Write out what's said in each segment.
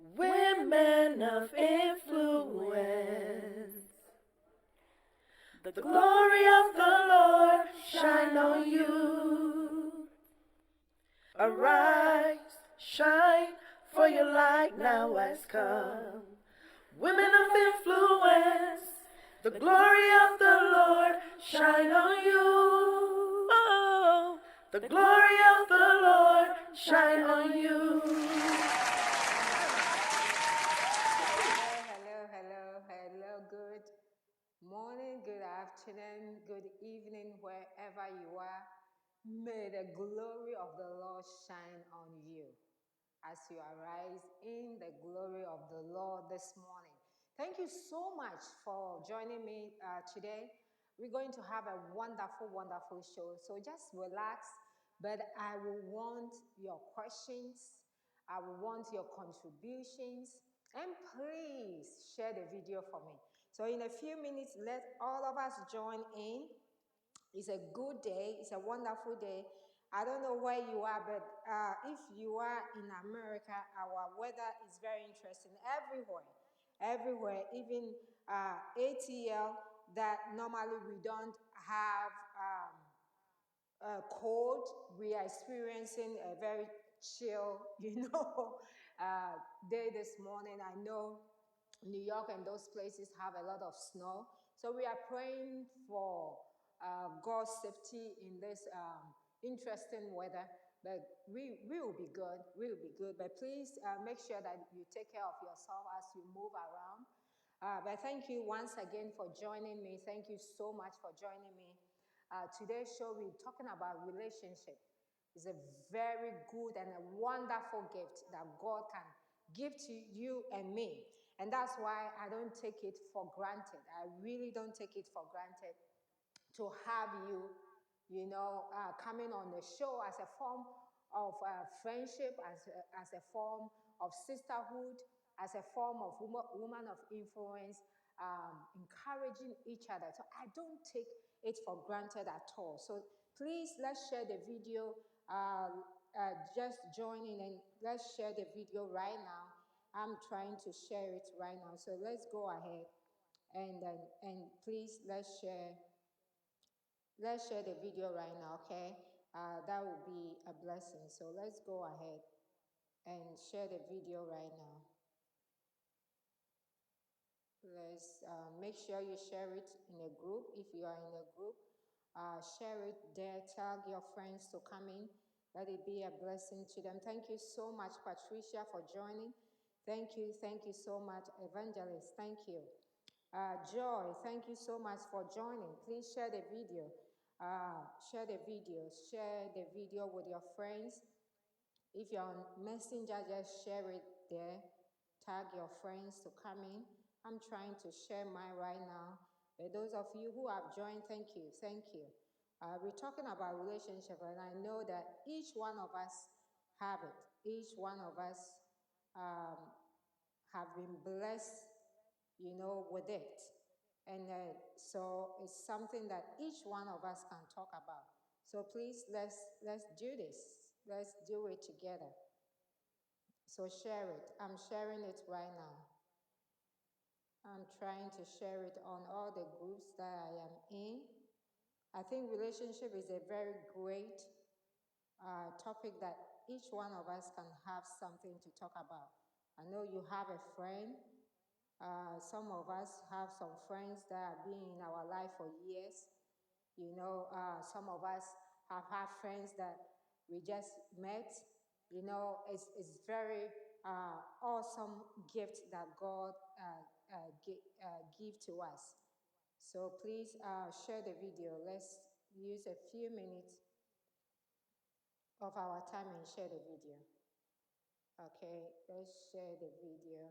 Women of influence. The glory of the Lord shine on you. Arise, shine, for your light now has come. Women of influence. The glory of the Lord shine on you. Oh, the glory of the Lord shine on you. Hello. Good morning, good afternoon, good evening, wherever you are. May the glory of the Lord shine on you as you arise in the glory of the Lord this morning. Thank you so much for joining me today. We're going to have a wonderful show. So just relax, but I will want your questions. I will want your contributions. And please share the video for me. So in a few minutes, let all of us join in. It's a good day. It's a wonderful day. I don't know where you are, but if you are in America, our weather is very interesting everywhere, even ATL, that normally we don't have cold. We are experiencing a very chill, day this morning. I know New York and those places have a lot of snow. So we are praying for God's safety in this interesting weather. But we will be good. We will be good. But please make sure that you take care of yourself as you move around. But thank you once again for joining me. Thank you so much for joining me. Today's show, we're talking about relationship. It's a very good and a wonderful gift that God can give to you and me. And that's why I don't take it for granted. I really don't take it for granted to have you, coming on the show as a form of friendship, as a form of sisterhood, as a form of woman of influence, encouraging each other. So I don't take it for granted at all. So please, let's share the video. Just join in and let's share the video right now. I'm trying to share it right now. So let's go ahead and please let's share the video right now, okay? That would be a blessing. So let's go ahead and share the video right now. Let's make sure you share it in a group. If you are in a group, share it there. Tag your friends to come in. Let it be a blessing to them. Thank you so much, Patricia, for joining. Thank you so much, Evangelist. Thank you. Joy, thank you so much for joining. Please share the video. Share the video with your friends. If you're on Messenger, just share it there. Tag your friends to come in. I'm trying to share mine right now. But those of you who have joined, thank you. We're talking about relationship, and I know that each one of us have it. Each one of us have been blessed, with it. And so it's something that each one of us can talk about. So please, let's do this. Let's do it together. So share it. I'm sharing it right now. I'm trying to share it on all the groups that I am in. I think relationship is a very great topic that each one of us can have something to talk about. I know you have a friend. Some of us have some friends that have been in our life for years. Some of us have had friends that we just met. It's very awesome gift that God give to us. So please share the video. Let's use a few minutes of our time and share the video. Okay, let's share the video.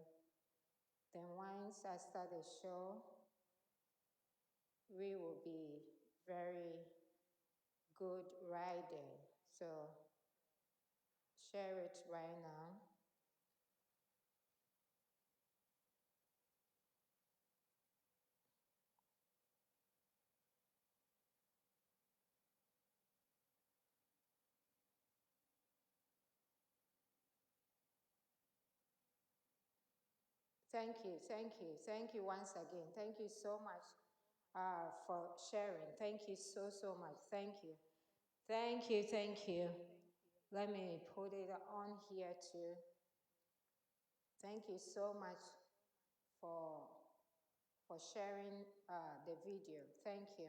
Then once I start the show, we will be very good right there. So share it right now. Thank you, thank you, thank you once again. Thank you so much for sharing. Thank you so much. Thank you. Thank you, thank you. Let me put it on here too. Thank you so much for for sharing the video. Thank you.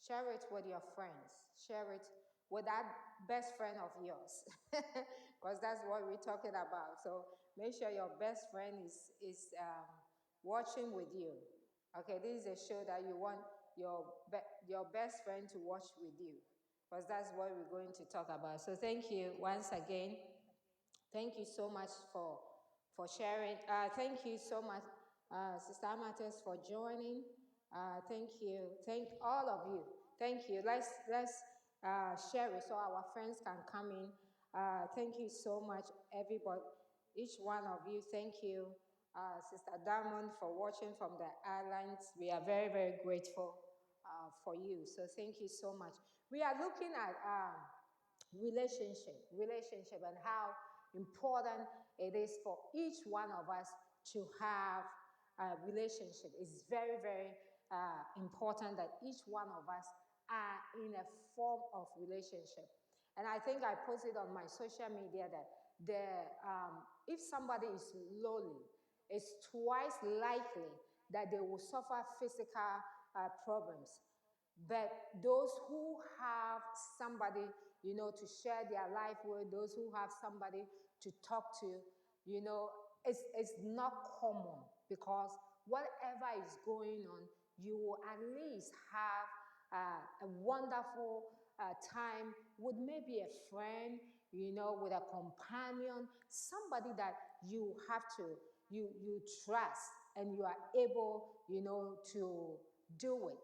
Share it with your friends. Share it with that best friend of yours, because that's what we're talking about. So make sure your best friend is watching with you. Okay, this is a show that you want your best friend to watch with you, because that's what we're going to talk about. So thank you once again. Thank you so much for sharing. Thank you so much, Sister Amates, for joining. Thank you. Thank all of you. Thank you. Let's share it so our friends can come in. Thank you so much, everybody, each one of you. Thank you, Sister Diamond, for watching from the islands. We are very grateful for you. So thank you so much. We are looking at relationship and how important it is for each one of us to have a relationship. It's very important that each one of us are in a form of relationship. And I think I posted on my social media that if somebody is lonely, it's twice likely that they will suffer physical problems. But those who have somebody, to share their life with, those who have somebody to talk to, it's not common, because whatever is going on, you will at least have a wonderful time with maybe a friend, with a companion, somebody that you have to, you trust and you are able, to do it,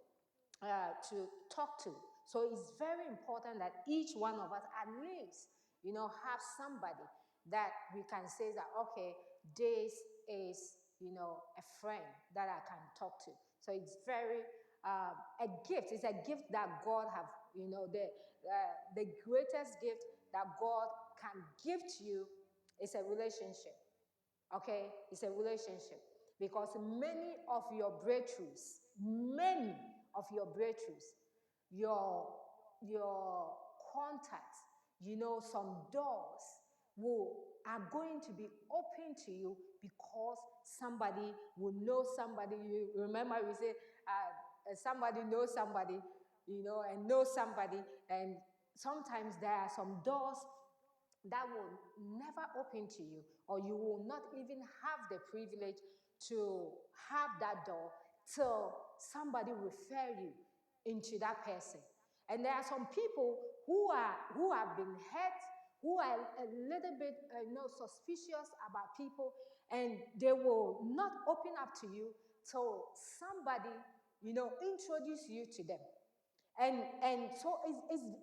to talk to. So it's very important that each one of us at least, have somebody that we can say that, okay, this is, a friend that I can talk to. So it's very a gift. It's a gift that God have, the greatest gift that God can give to you is a relationship. Okay, it's a relationship, because many of your breakthroughs, your contacts, some doors are going to be open to you because somebody will know somebody. You remember we say somebody knows somebody, and knows somebody, and sometimes there are some doors that will never open to you, or you will not even have the privilege to have that door till somebody refer you into that person. And there are some people who have been hurt, who are a little bit suspicious about people, and they will not open up to you till somebody introduce you to them. And so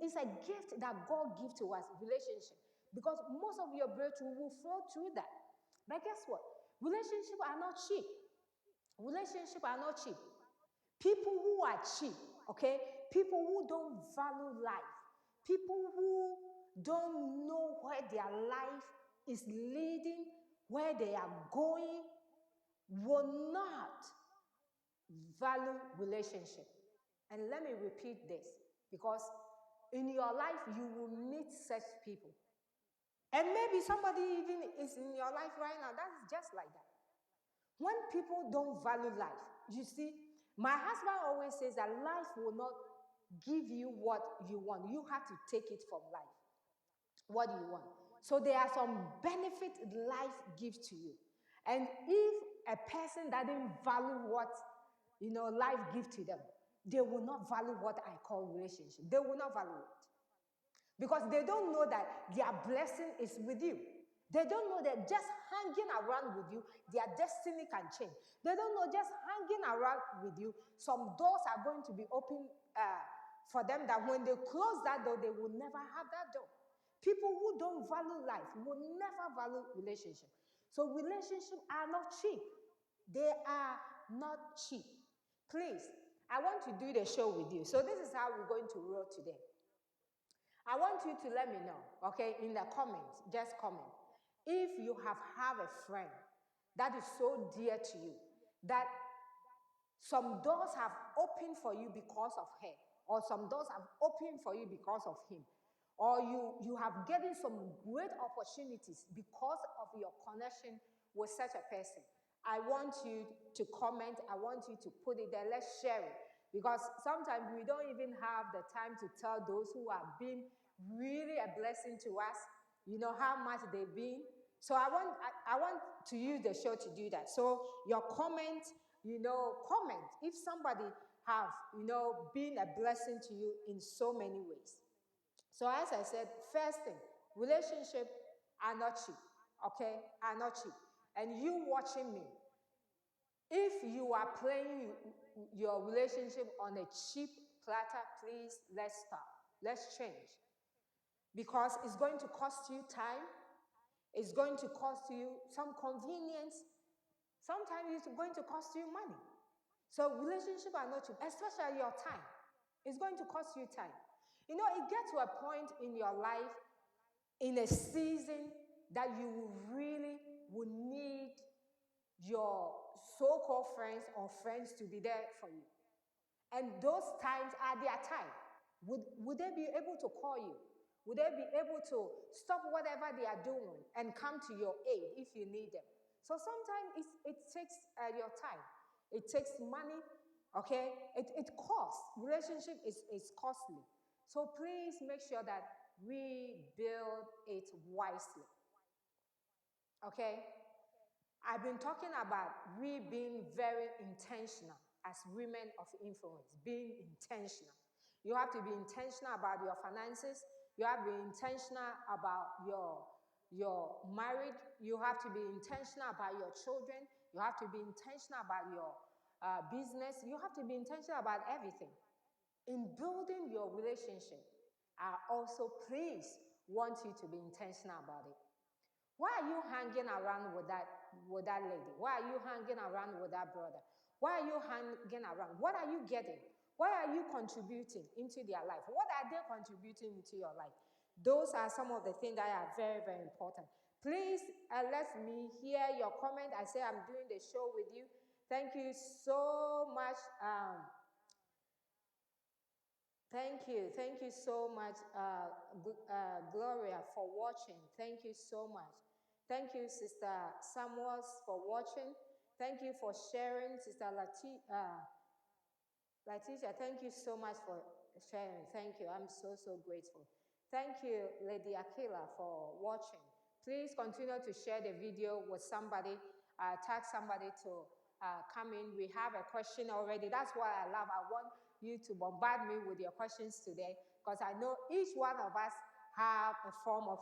it's a gift that God gives to us, relationship. Because most of your breakthrough will flow through that. But guess what? Relationships are not cheap. Relationships are not cheap. People who are cheap, okay? People who don't value life. People who don't know where their life is leading, where they are going, will not value relationship. And let me repeat this, because in your life you will meet such people. And maybe somebody even is in your life right now. That's just like that. When people don't value life, you see, my husband always says that life will not give you what you want. You have to take it from life. What do you want? So there are some benefits life gives to you. And if a person doesn't value what life gives to them, they will not value what I call relationship. They will not value it. Because they don't know that their blessing is with you. They don't know that just hanging around with you, their destiny can change. They don't know just hanging around with you, some doors are going to be open for them, that when they close that door, they will never have that door. People who don't value life will never value relationship. So relationships are not cheap. They are not cheap. Please, I want to do the show with you. So this is how we're going to roll today. I want you to let me know, okay, in the comments, just comment, if you have a friend that is so dear to you, that some doors have opened for you because of her, or some doors have opened for you because of him, or you have gotten some great opportunities because of your connection with such a person. I want you to comment. I want you to put it there. Let's share it. Because sometimes we don't even have the time to tell those who have been really a blessing to us, how much they've been. So I want to use the show to do that. So your comment, comment if somebody have, been a blessing to you in so many ways. So as I said, first thing, relationship are not cheap, okay? Are not cheap. And you watching me, if you are playing your relationship on a cheap platter, please, let's stop. Let's change. Because it's going to cost you time. It's going to cost you some convenience. Sometimes it's going to cost you money. So relationships are not cheap, especially your time. It's going to cost you time. It gets to a point in your life, in a season, that you really would need your so-called friends or friends to be there for you. And those times are their time. Would they be able to call you? Would they be able to stop whatever they are doing and come to your aid if you need them? So sometimes it takes your time. It takes money, okay? It costs. Relationship is costly. So please make sure that we build it wisely, okay? I've been talking about we being very intentional as women of influence, being intentional. You have to be intentional about your finances. You have to be intentional about your marriage. You have to be intentional about your children. You have to be intentional about your business. You have to be intentional about everything. In building your relationship, I also please want you to be intentional about it. Why are you hanging around with that lady? Why are you hanging around with that brother? Why are you hanging around? What are you getting? Why are you contributing into their life? What are they contributing into your life? Those are some of the things that are very, very important. Please let me hear your comment. I say I'm doing the show with you. Thank you so much. Thank you so much, Gloria, for watching. Thank you so much. Thank you, Sister Samuels, for watching. Thank you for sharing, Sister Letitia. Thank you so much for sharing. Thank you. I'm so grateful. Thank you, Lady Akila, for watching. Please continue to share the video with somebody. Tag somebody to come in. We have a question already. That's what I love. I want you to bombard me with your questions today, because I know each one of us have a form of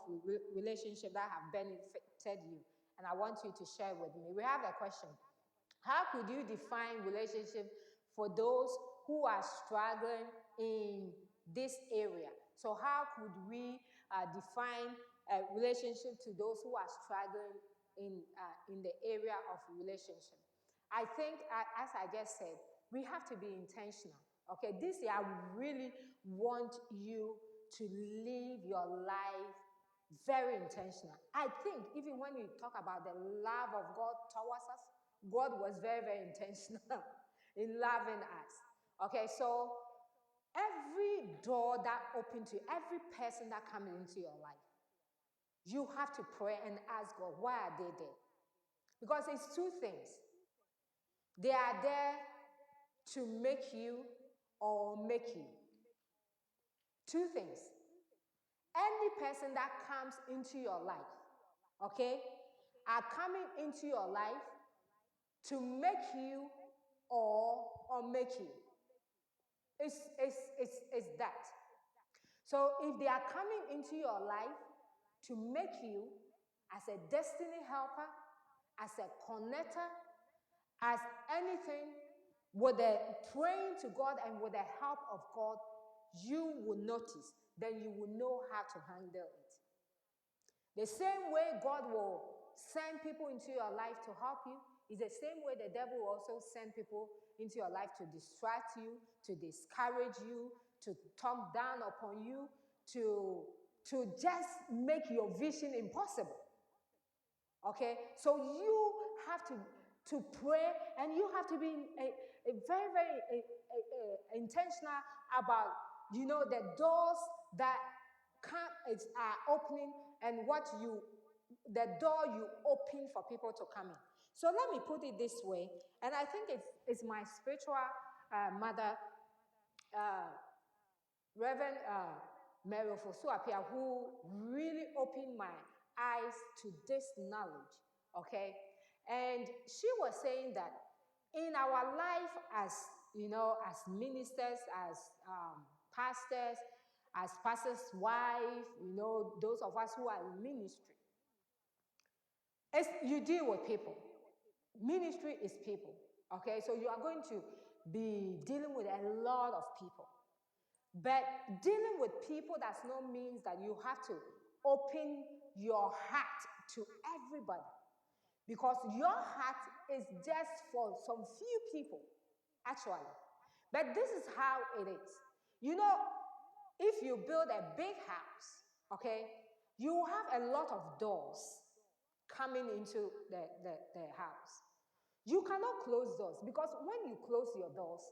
relationship that have benefited you, and I want you to share with me. We have a question. How could you define relationship for those who are struggling in this area? So how could we define a relationship to those who are struggling in the area of relationship? I think, as I just said, we have to be intentional. Okay, this year I really want you to live your life very intentional. I think even when you talk about the love of God towards us, God was very, very intentional in loving us. Okay, so every door that opens to you, every person that comes into your life, you have to pray and ask God, why are they there? Because it's two things. They are there to make you or make you. Two things. Any person that comes into your life, okay, are coming into your life to make you or make you. It's that. So if they are coming into your life to make you as a destiny helper, as a connector, as anything, with the praying to God and with the help of God, you will notice, then you will know how to handle it. The same way God will send people into your life to help you is the same way the devil will also send people into your life to distract you, to discourage you, to talk down upon you, to just make your vision impossible. Okay, so you have to pray, and you have to be a very, very intentional about, the doors that are opening, and the door you open for people to come in. So let me put it this way, and I think it's my spiritual mother, Reverend Mary Fosuapia, who really opened my eyes to this knowledge, okay? And she was saying that in our life as, as ministers, as pastors, as pastors' wives, those of us who are in ministry, you deal with people. Ministry is people, okay? So you are going to be dealing with a lot of people. But dealing with people does not mean that you have to open your heart to everybody, because your heart is just for some few people, actually. But this is how it is. If you build a big house, okay, you have a lot of doors coming into the house. You cannot close doors, because when you close your doors,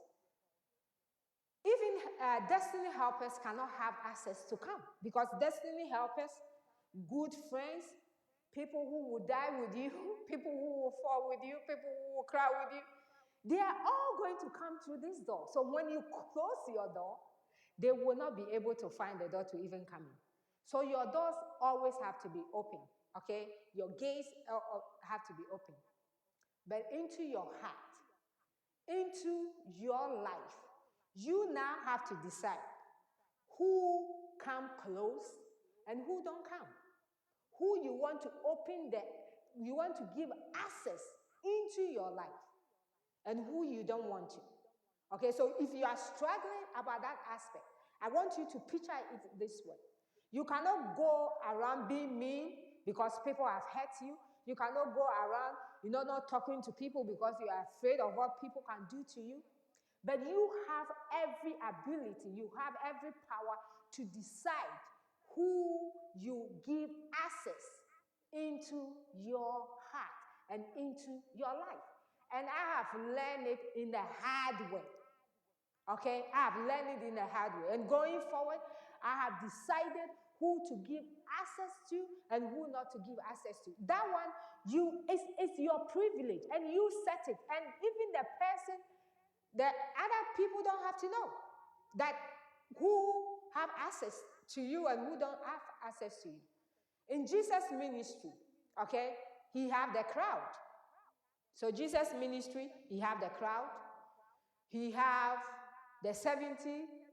even destiny helpers cannot have access to come, because destiny helpers, good friends, people who will die with you, people who will fall with you, people who will cry with you, they are all going to come through this door. So when you close your door, they will not be able to find the door to even come in. So your doors always have to be open, okay? Your gates have to be open. But into your heart, into your life, you now have to decide who come close and who don't come. Who you want to you want to give access into your life, and who you don't want to. Okay, so if you are struggling about that aspect, I want you to picture it this way. You cannot go around being mean because people have hurt you. You cannot go around, not talking to people because you are afraid of what people can do to you. But you have every ability, you have every power to decide who you give access into your heart and into your life. And I have learned it in the hard way. Okay, I have learned it in a hard way. And going forward, I have decided who to give access to and who not to give access to. That one, it's your privilege, and you set it. And even the person, the other people don't have to know that who have access to you and who don't have access to you. In Jesus' ministry, okay, he have the crowd. So Jesus' ministry, he have the crowd. He have the 70.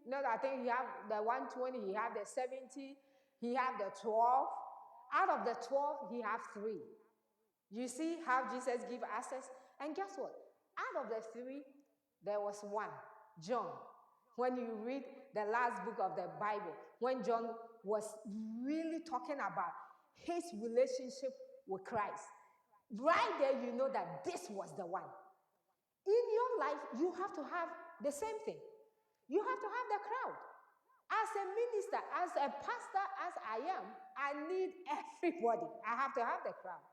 No, I think he have the 120. He have the 70. He have the 12. Out of the 12, he have 3. You see how Jesus give access? And guess what? Out of the 3, there was one, John. When you read the last book of the Bible, when John was really talking about his relationship with Christ, right there you know that this was the one. In your life, you have to have the same thing. You have to have the crowd. As a minister, as a pastor, as I am, I need everybody. I have to have the crowd.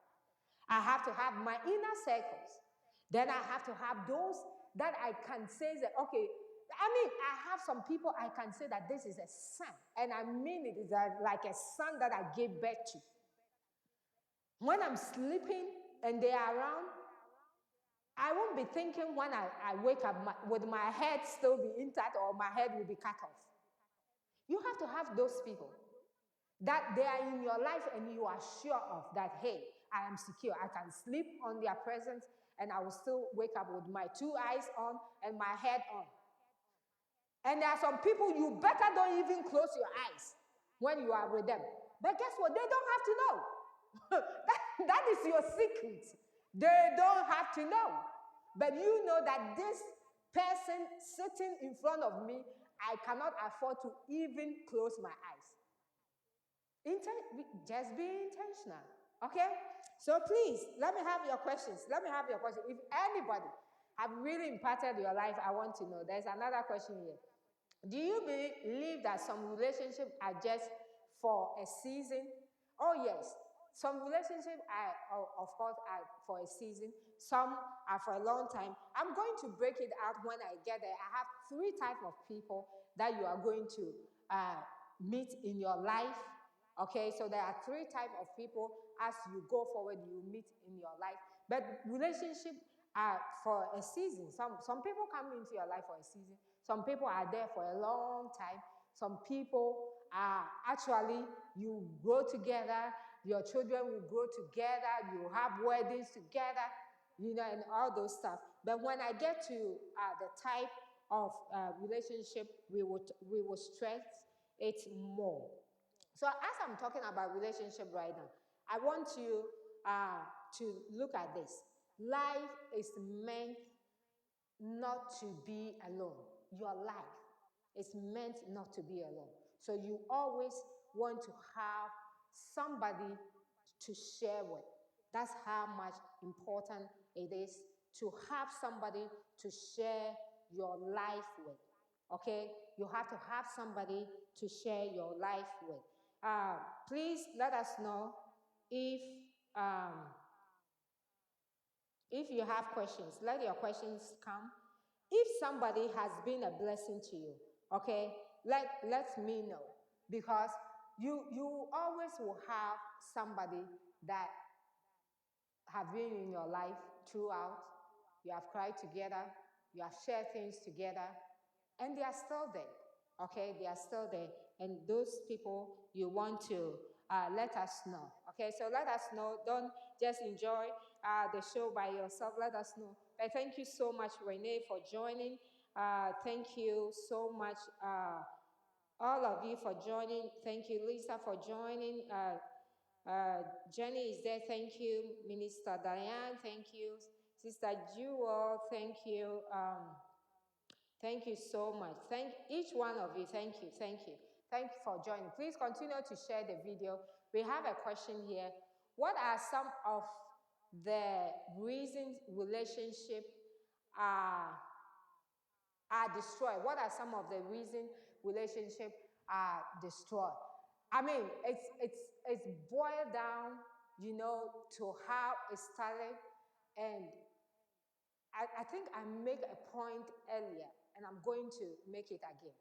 I have to have my inner circles. Then I have to have those that I can say that, okay, I have some people I can say that this is a son. And I mean it is like a son that I gave birth to. When I'm sleeping and they are around, I won't be thinking when I wake up, would my head still be intact or my head will be cut off? You have to have those people that they are in your life and you are sure of that, hey, I am secure. I can sleep on their presence and I will still wake up with my 2 eyes on and my head on. And there are some people you better don't even close your eyes when you are with them. But guess what? They don't have to know. that is your secret. They don't have to know. But you know that this person sitting in front of me, I cannot afford to even close my eyes. Just be intentional. Okay? So please, let me have your questions. Let me have your questions. If anybody have really impacted your life, I want to know. There's another question here. Do you believe that some relationships are just for a season? Oh, yes. Some relationships are, of course, are for a season. Some are for a long time. I'm going to break it out when I get there. I have 3 types of people that you are going to meet in your life. Okay, so there are 3 types of people as you go forward, you meet in your life. But relationships are for a season. Some people come into your life for a season. Some people are there for a long time. Some people are actually, you grow together, your children will grow together, you have weddings together, and all those stuff. But when I get to the type of relationship, we will stress it more. So as I'm talking about relationship right now, I want you to look at this. Life is meant not to be alone. Your life is meant not to be alone. So you always want to have somebody to share with. That's how much important it is to have somebody to share your life with. Okay? You have to have somebody to share your life with. Please let us know if um, if you have questions. Let your questions come. If somebody has been a blessing to you, okay, let me know, because you always will have somebody that have been in your life throughout. You have cried together, you have shared things together, and they are still there. Okay, they are still there, and those people you want to let us know. Okay, so let us know. Don't just enjoy the show by yourself. Let us know. But thank you so much, Renee, for joining. Thank you so much, all of you, for joining. Thank you, Lisa, for joining. Jenny is there. Thank you, Minister Diane. Thank you, Sister Jewel. Thank you. Thank you so much. Thank each one of you. Thank you. Thank you. Thank you for joining. Please continue to share the video. We have a question here. What are some of the reasons relationships are destroyed? What are some of the reasons relationships are destroyed? I mean, it's boiled down, to how it started, and I think I make a point earlier, and I'm going to make it again.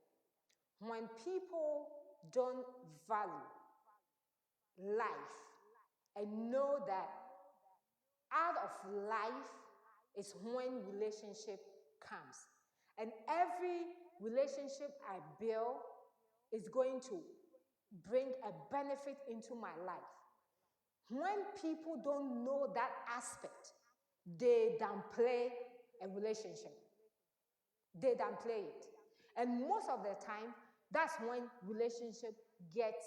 When people don't value life and know that out of life is when relationship comes, and every relationship I build is going to bring a benefit into my life. When people don't know that aspect, they downplay a relationship. They downplay it. And most of the time, that's when relationship gets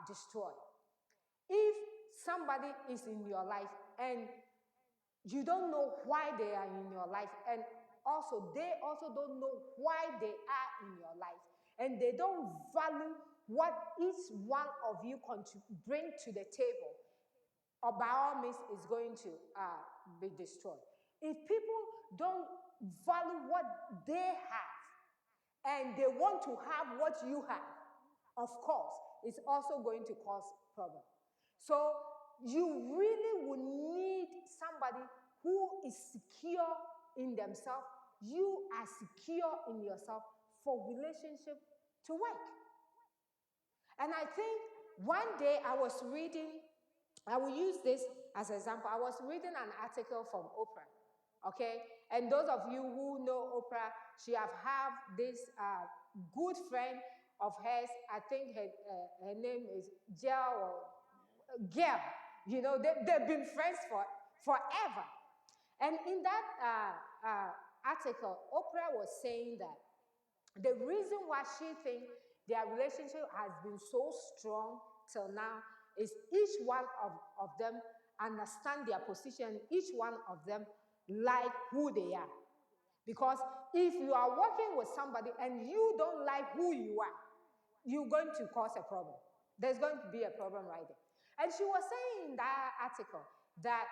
destroyed. If somebody is in your life and you don't know why they are in your life, and also they also don't know why they are in your life, and they don't value what each one of you bring to the table, or by all means is going to be destroyed. If people don't value what they have and they want to have what you have, of course, it's also going to cause problem. So you really would need somebody who is secure in themselves. You are secure in yourself for relationship to work. And I think one day I was reading, I will use this as an example. I was reading an article from Oprah, okay? And those of you who know Oprah, she have this good friend of hers. I think her name is Jill or Gail. They've been friends forever. And in that article, Oprah was saying that the reason why she thinks their relationship has been so strong till now is each one of them understand their position, each one of them like who they are. Because if you are working with somebody and you don't like who you are, you're going to cause a problem. There's going to be a problem right there. And she was saying in that article that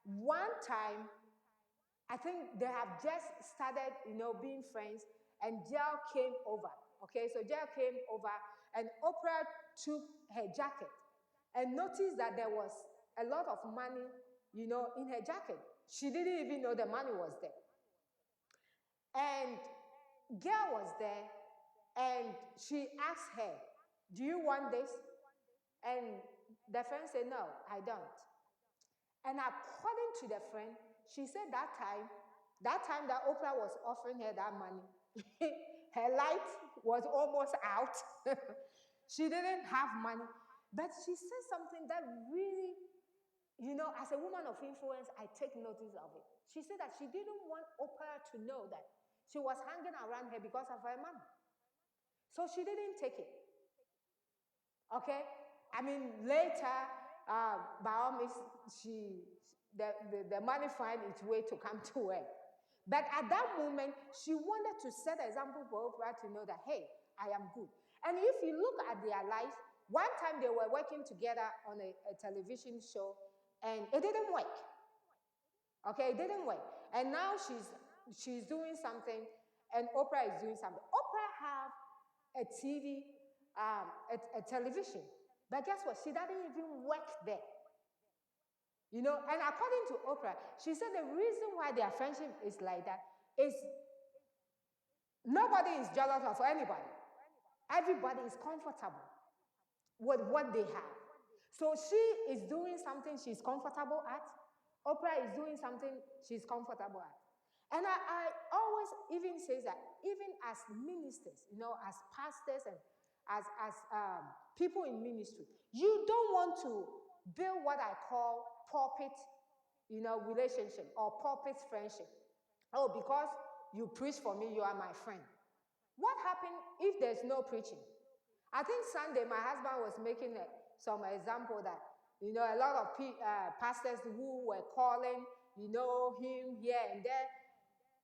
one time, I think they have just started, being friends, and Jill came over. Okay, so Jill came over, and Oprah took her jacket and noticed that there was a lot of money, in her jacket. She didn't even know the money was there. And girl was there, and she asked her, do you want this? And the friend said, no, I don't. And according to the friend, she said that time that Oprah was offering her that money, her light was almost out. She didn't have money. But she said something that really, as a woman of influence, I take notice of it. She said that she didn't want Oprah to know that she was hanging around her because of her money. So she didn't take it. Okay? I mean, later, by all means, the money find its way to come to her. But at that moment, she wanted to set an example for Oprah to know that, hey, I am good. And if you look at their life, one time they were working together on a television show, and it didn't work. Okay, it didn't work. And now she's doing something, and Oprah is doing something. Oprah have a TV, a television. But guess what? She doesn't even work there. And according to Oprah, she said the reason why their friendship is like that is nobody is jealous of anybody. Everybody is comfortable with what they have. So she is doing something she's comfortable at. Oprah is doing something she's comfortable at. And I always even say that even as ministers, as pastors and as people in ministry, you don't want to build what I call pulpit, relationship or pulpit friendship. Oh, because you preach for me, you are my friend. What happens if there's no preaching? I think Sunday my husband was making some example that, a lot of pastors who were calling, him here and there.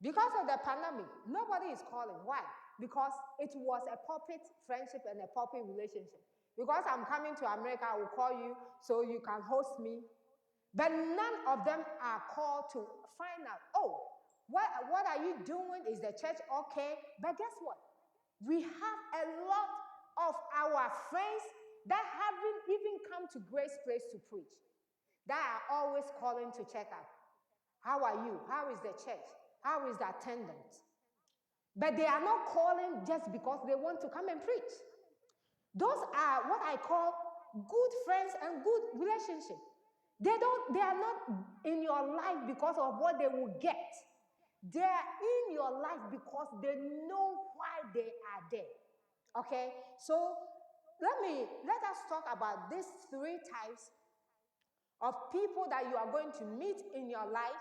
Because of the pandemic, nobody is calling. Why? Because it was a pulpit friendship and a pulpit relationship. Because I'm coming to America, I will call you so you can host me. But none of them are called to find out, oh, what are you doing? Is the church okay? But guess what? We have a lot of our friends that haven't even come to Grace Place to preach, that are always calling to check up. How are you? How is the church? How is the attendance? But they are not calling just because they want to come and preach. Those are what I call good friends and good relationships. They are not in your life because of what they will get. They are in your life because they know why they are there. Okay? So let us talk about these 3 types of people that you are going to meet in your life.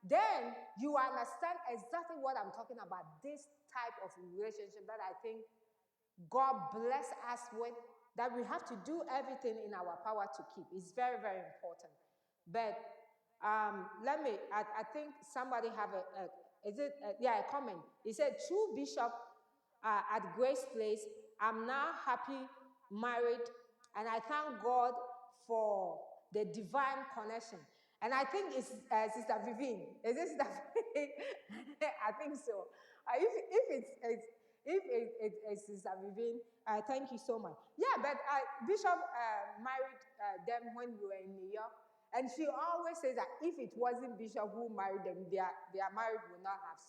Then you understand exactly what I'm talking about, this type of relationship that I think God bless us with, that we have to do everything in our power to keep. It's very, very important. But I think somebody have a comment. He said, true bishop at Grace Place, I'm now happy married, and I thank God for the divine connection. And I think it's Sister Vivian. Is it Sister Vivian? I think so. If it's Sister Vivian, thank you so much. Yeah, but Bishop married them when we were in New York. And she always says that if it wasn't Bishop who married them, their marriage would not have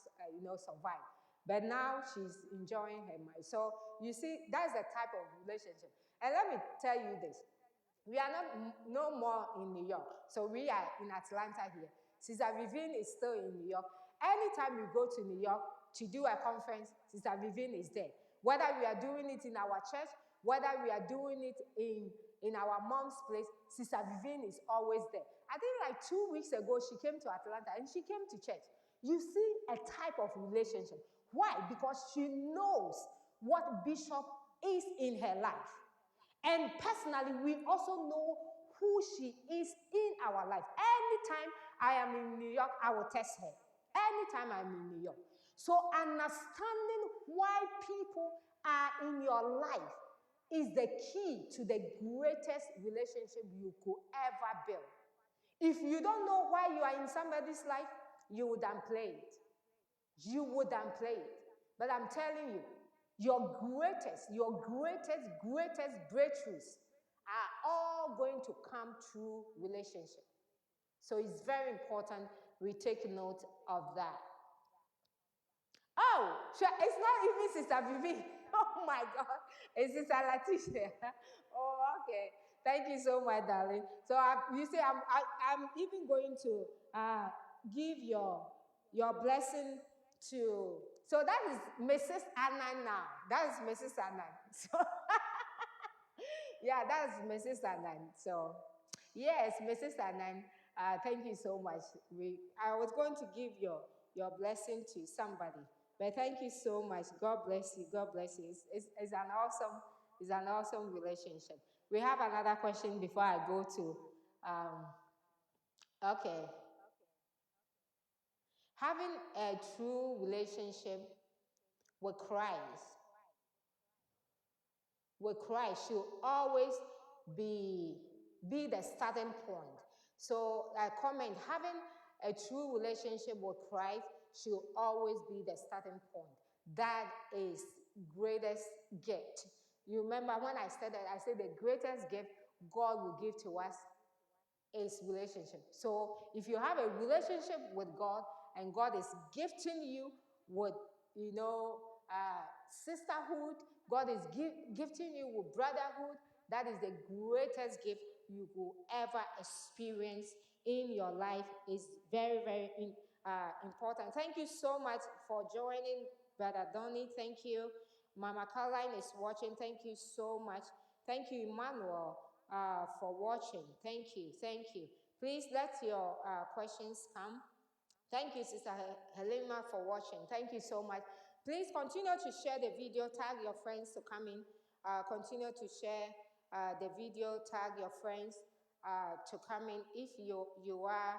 survived. But now she's enjoying her marriage. So you see, that's the type of relationship. And let me tell you this. We are no more in New York. So we are in Atlanta here. Sister Vivian is still in New York. Anytime we go to New York to do a conference, Sister Vivian is there. Whether we are doing it in our church, whether we are doing it in our mom's place, Sister Vivian is always there. I think like 2 weeks ago, she came to Atlanta and she came to church. You see a type of relationship. Why? Because she knows what Bishop is in her life. And personally, we also know who she is in our life. Anytime I am in New York, I will text her. Anytime I'm in New York. So understanding why people are in your life is the key to the greatest relationship you could ever build. If you don't know why you are in somebody's life, you would downplay it. You would downplay it. But I'm telling you, your greatest breakthroughs are all not going to come through relationship. So it's very important we take note of that. Oh, it's not even Sister Vivi. Oh my God, it's Sister Letitia. Oh, okay. Thank you so much, darling. So you see, I'm even going to give your blessing to. So that is Mrs. Annan now. That is Mrs. Annan. So yeah, that's Mrs. Annan. So yes, Mrs. Annan. Thank you so much. I was going to give your blessing to somebody, but thank you so much. God bless you. God bless you. It's an awesome relationship. We have another question before I go to. Okay, having a true relationship with Christ should always be the starting point. So I comment, having a true relationship with Christ should always be the starting point. That is greatest gift. You remember when I said that, I said the greatest gift God will give to us is relationship. So if you have a relationship with God and God is gifting you with, sisterhood, God is gifting you with brotherhood, that is the greatest gift you will ever experience in your life. Is very, very important. Thank you so much for joining, Brother Donny. Thank you. Mama Caroline is watching. Thank you so much. Thank you, Emmanuel, for watching. Thank you. Thank you. Please let your questions come. Thank you, Sister Helena, for watching. Thank you so much. Please continue to share the video. Tag your friends to come in. Continue to share the video. Tag your friends to come in. If you are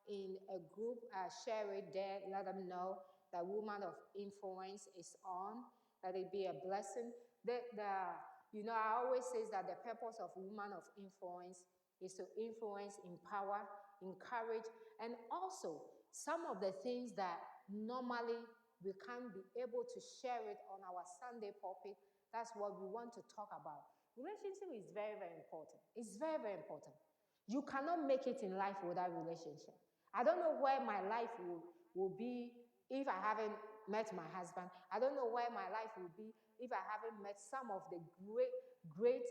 in a group, share it there. Let them know that Woman of Influence is on. That it be a blessing. I always say that the purpose of Woman of Influence is to influence, empower, encourage, and also some of the things that normally we can't be able to share it on our Sunday pulpit. That's what we want to talk about. Relationship is very, very important. It's very, very important. You cannot make it in life without relationship. I don't know where my life will be if I haven't met my husband. I don't know where my life will be if I haven't met some of the great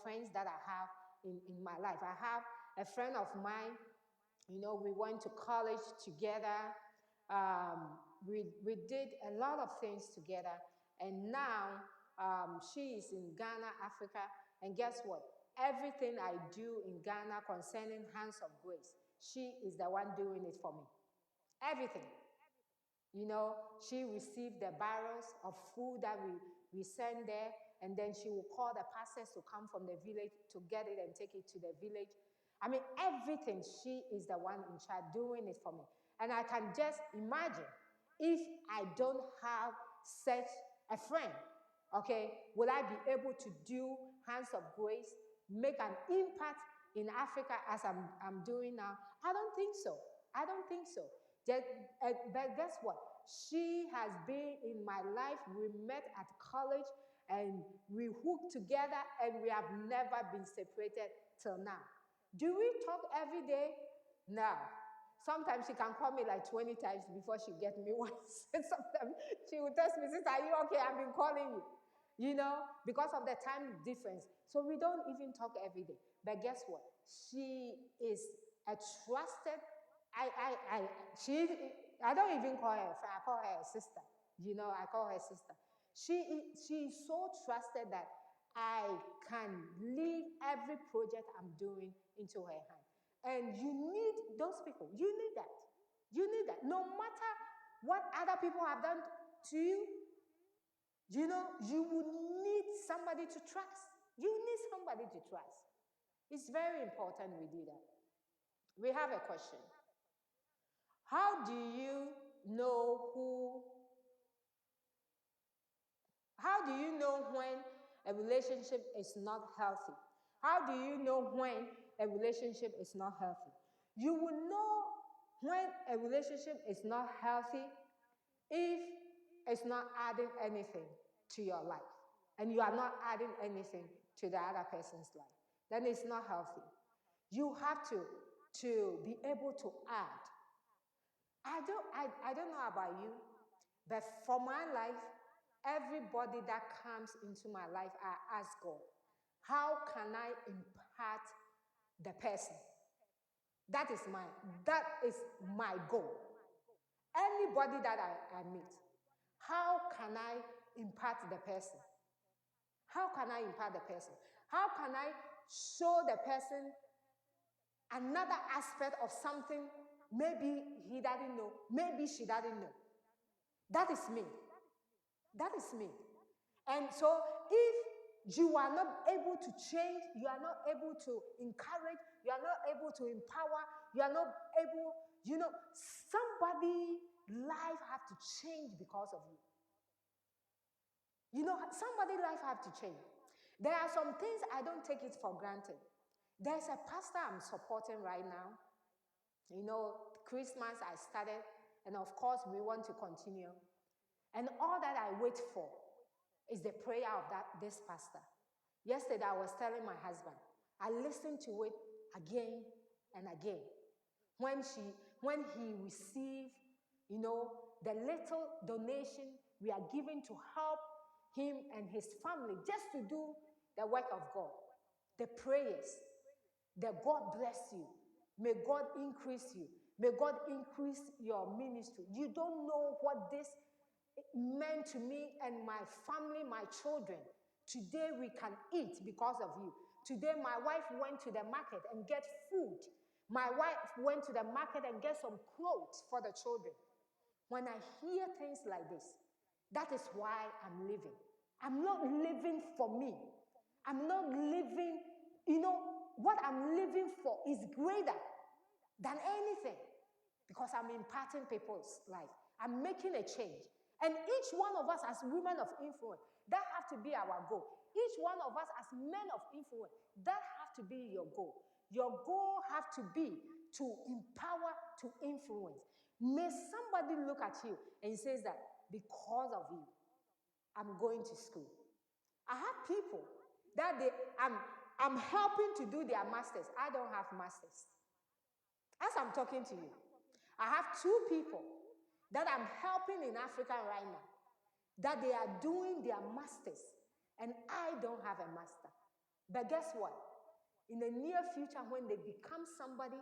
friends that I have in my life. I have a friend of mine. We went to college together. We did a lot of things together. And now she is in Ghana, Africa. And guess what? Everything I do in Ghana concerning Hands of Grace, she is the one doing it for me. Everything. She received the barrels of food that we send there. And then she will call the pastors to come from the village to get it and take it to the village. I mean, everything, she is the one in charge doing it for me. And I can just imagine if I don't have such a friend, okay, will I be able to do Hands of Grace, make an impact in Africa as I'm doing now? I don't think so. I don't think so. But guess what? She has been in my life. We met at college and we hooked together and we have never been separated till now. Do we talk every day? No. Sometimes she can call me like 20 times before she gets me once. And sometimes she will text me, "Sister, are you okay? I've been calling you." Because of the time difference. So we don't even talk every day. But guess what? She is a trusted, I don't even call her a friend, I call her a sister. I call her sister. She is so trusted that I can leave every project I'm doing into her hand. And you need those people. You need that. You need that. No matter what other people have done to you, you will need somebody to trust. You need somebody to trust. It's very important we do that. We have a question. How do you know when a relationship is not healthy? How do you know when a relationship is not healthy? You will know when a relationship is not healthy if it's not adding anything to your life and you are not adding anything to the other person's life. then it's not healthy. You have to be able to add. I don't know about you, but for my life, everybody that comes into my life, I ask God, how can I impact the person? That is my goal. Anybody that I meet, how can I impact the person? How can I impact the person? How can I show the person another aspect of something maybe he doesn't know, maybe she doesn't know? That is me. That is me. And so if you are not able to change, you are not able to encourage, you are not able to empower, you are not able, somebody's life have to change because of you. Somebody's life have to change. There are some things I don't take it for granted. There's a pastor I'm supporting right now. Christmas I started, and of course we want to continue. And all that I wait for is the prayer of this pastor. Yesterday I was telling my husband, I listened to it again and again. When he received, the little donation we are giving to help him and his family just to do the work of God. The prayers, that God bless you. May God increase you. May God increase your ministry. You don't know what this meant to me and my family, my children. Today we can eat because of you. Today my wife went to the market and get food. My wife went to the market and get some clothes for the children. When I hear things like this, that is why I'm living. I'm not living for me. I'm not living, what I'm living for is greater than anything, because I'm impacting people's life. I'm making a change. And each one of us as women of influence, that have to be our goal. Each one of us as men of influence, that have to be your goal. Your goal have to be to empower, to influence. May somebody look at you and says that because of you, I'm going to school. I have people that I'm helping to do their masters. I don't have masters. As I'm talking to you, I have 2 people that I'm helping in Africa right now, that they are doing their masters, and I don't have a master. But guess what? In the near future, when they become somebody,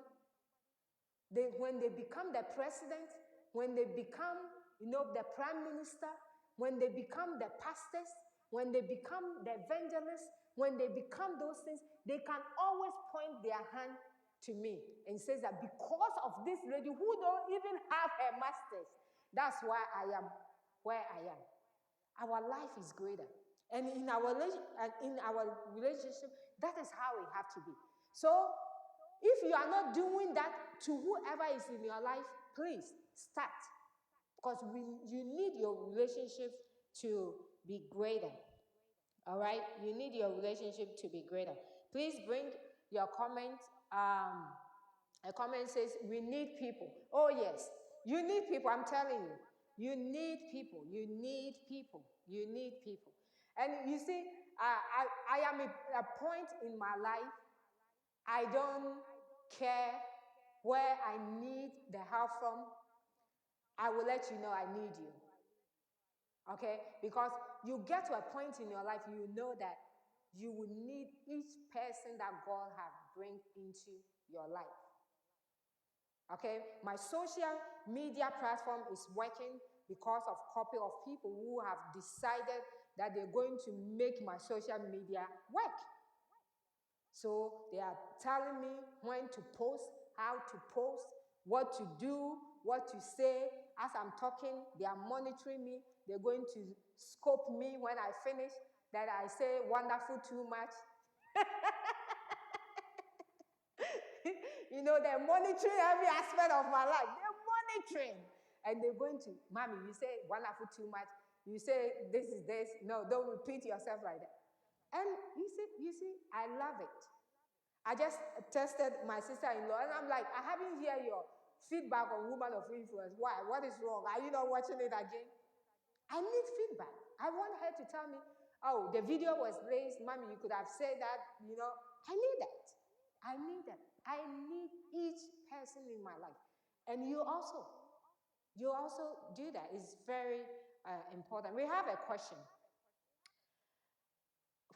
when they become the president, when they become, the prime minister, when they become the pastors, when they become the evangelists, when they become those things, they can always point their hand to me and says that because of this lady who don't even have her masters, that's why I am where I am. Our life is greater. And in our relationship, that is how it have to be. So if you are not doing that to whoever is in your life, please start. Because you need your relationship to be greater. All right? You need your relationship to be greater. Please bring your comment. A comment says, we need people. Oh, yes. You need people, I'm telling you. You need people. You need people. You need people. And you see, I am at a point in my life, I don't care where I need the help from. I will let you know I need you. Okay? Because you get to a point in your life, you know that you will need each person that God has bring into your life. Okay? My social media platform is working because of a couple of people who have decided that they're going to make my social media work. So they are telling me when to post, how to post, what to do, what to say. As I'm talking, they are monitoring me. They're going to scope me when I finish, that I say wonderful too much. They're monitoring every aspect of my life. They're monitoring. And they're going to, Mommy, you say wonderful too much. You say this is this. No, don't repeat yourself like that. And you see, I love it. I just tested my sister-in-law, and I'm like, I haven't heard your feedback on Woman of Influence. Why? What is wrong? Are you not watching it again? I need feedback. I want her to tell me, oh, the video was raised. Mommy, you could have said that, I need that. I need that. I need each person in my life. And you also do that. It's very important. We have a question.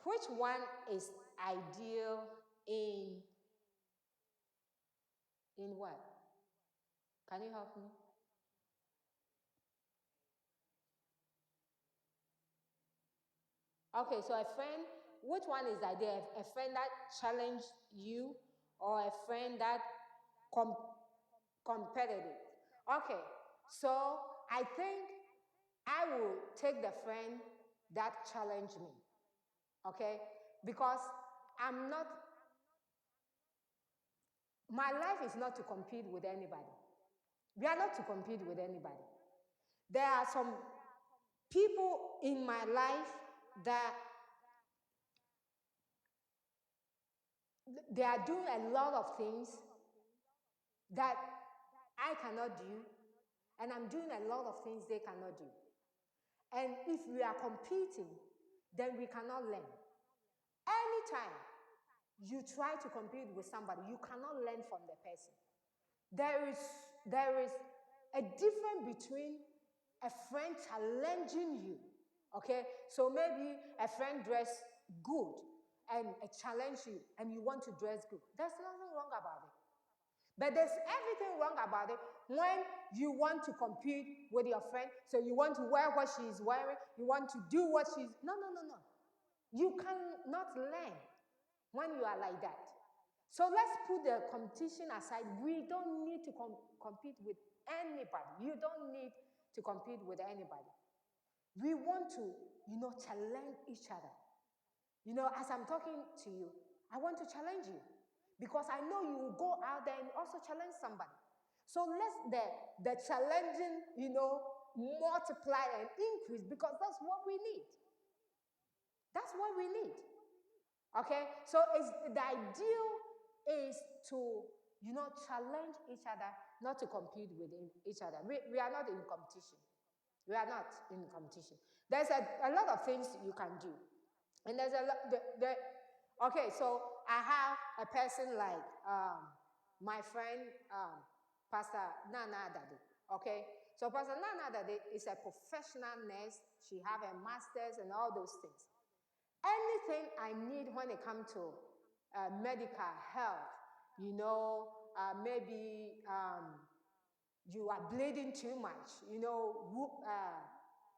Which one is ideal in what? Can you help me? Okay, so a friend, which one is ideal? A friend that challenged you or a friend that com- competitive? Okay, so I think I will take the friend that challenged me. Okay, because I'm not, my life is not to compete with anybody. We are not to compete with anybody. There are some people in my life that they are doing a lot of things that I cannot do, and I'm doing a lot of things they cannot do. And if we are competing, then we cannot learn. Anytime you try to compete with somebody, you cannot learn from the person. There is a difference between a friend challenging you. Okay, so maybe a friend dress good and challenge you, and you want to dress good. There's nothing wrong about it. But there's everything wrong about it when you want to compete with your friend. So you want to wear what she's wearing, you want to do what she's. No. You cannot learn when you are like that. So let's put the competition aside. We don't need to compete with anybody. You don't need to compete with anybody. We want to, challenge each other. As I'm talking to you, I want to challenge you because I know you will go out there and also challenge somebody. So let's the challenging, multiply and increase because that's what we need. That's what we need. Okay? So the ideal is to, challenge each other, not to compete with each other. We are not in competition. We are not in competition. There's a lot of things you can do. And there's a lot, okay, so I have a person like my friend, Pastor Nana Adade. Okay? So Pastor Nana Adade is a professional nurse. She have a master's and all those things. Anything I need when it comes to medical health, maybe you are bleeding too much,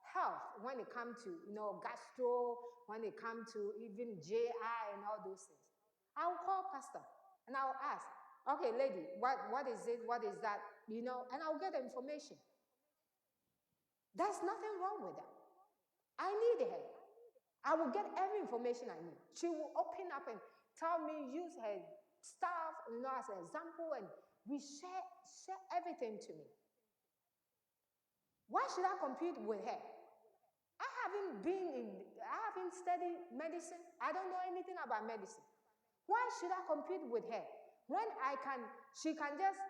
health when it comes to, gastro, when it comes to even GI and all those things. I'll call pastor and I'll ask, okay, lady, what is it? What is that? And I'll get the information. There's nothing wrong with that. I need her. I will get every information I need. She will open up and tell me, use her stuff, as an example, and we share everything to me. Why should I compete with her? I haven't studied medicine. I don't know anything about medicine. Why should I compete with her? When she can just,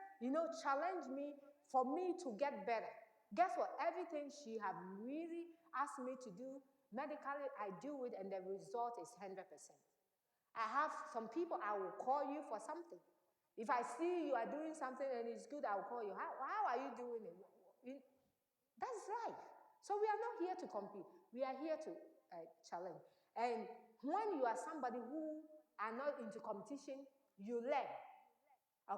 challenge me for me to get better. Guess what? Everything she have really asked me to do, medically, I do it, and the result is 100%. I have some people, I will call you for something. If I see you are doing something and it's good, I will call you. How are you doing it? That's life. So we are not here to compete. We are here to challenge. And when you are somebody who are not into competition, you learn.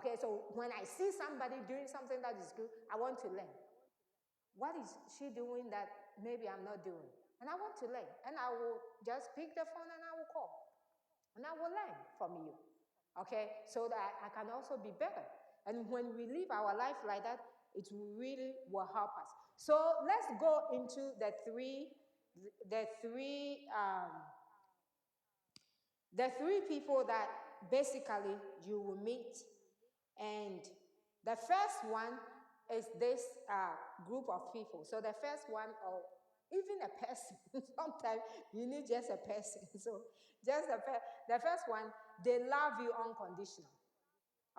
Okay, so when I see somebody doing something that is good, I want to learn. What is she doing that maybe I'm not doing? And I want to learn. And I will just pick the phone and I will call. And I will learn from you. Okay, so that I can also be better. And when we live our life like that, it really will help us. So let's go into the three people that basically you will meet. And the first one is this group of people. So the first one, or even a person, sometimes you need just a person. So just the first one, they love you unconditionally.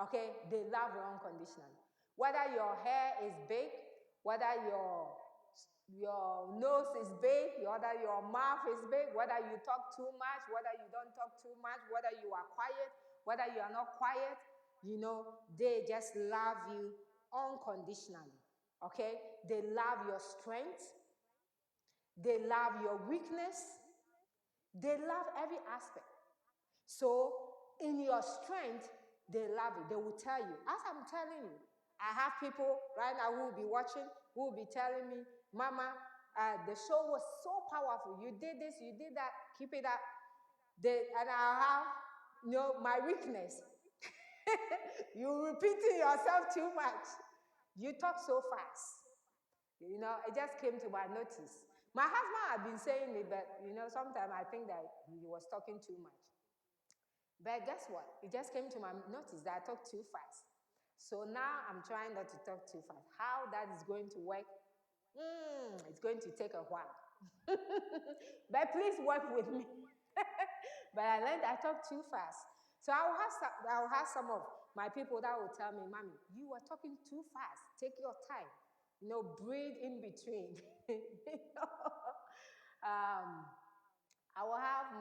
Okay, they love you unconditionally. Whether your hair is big, whether your your nose is big, whether your mouth is big, whether you talk too much, whether you don't talk too much, whether you are quiet, whether you are not quiet, they just love you unconditionally. Okay? They love your strength. They love your weakness. They love every aspect. So, in your strength, they love it. They will tell you. As I'm telling you, I have people right now who will be watching, who will be telling me, Mama, the show was so powerful. You did this, you did that, keep it up. And I have, my weakness. You're repeating yourself too much. You talk so fast. It just came to my notice. My husband had been saying it, but, sometimes I think that he was talking too much. But guess what? It just came to my notice that I talk too fast. So now I'm trying not to talk too fast. How that is going to work, it's going to take a while. But please work with me. But I learned I talk too fast. So I'll have some of my people that will tell me, Mommy, you are talking too fast. Take your time. Breathe in between. I will have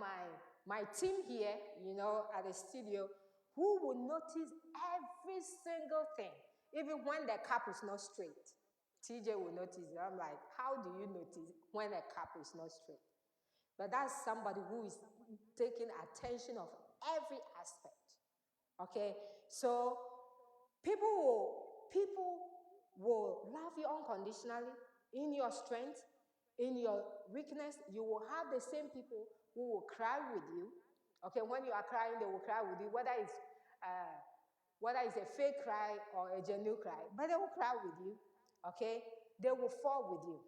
my team here, at the studio, who will notice every single thing, even when the cup is not straight. TJ will notice it. I'm like, how do you notice when a cup is not straight? But that's somebody who is taking attention of every aspect. Okay? So people will love you unconditionally in your strength, in your weakness. You will have the same people who will cry with you. Okay, when you are crying, they will cry with you, whether it's a fake cry or a genuine cry, but they will cry with you. Okay, they will fall with you.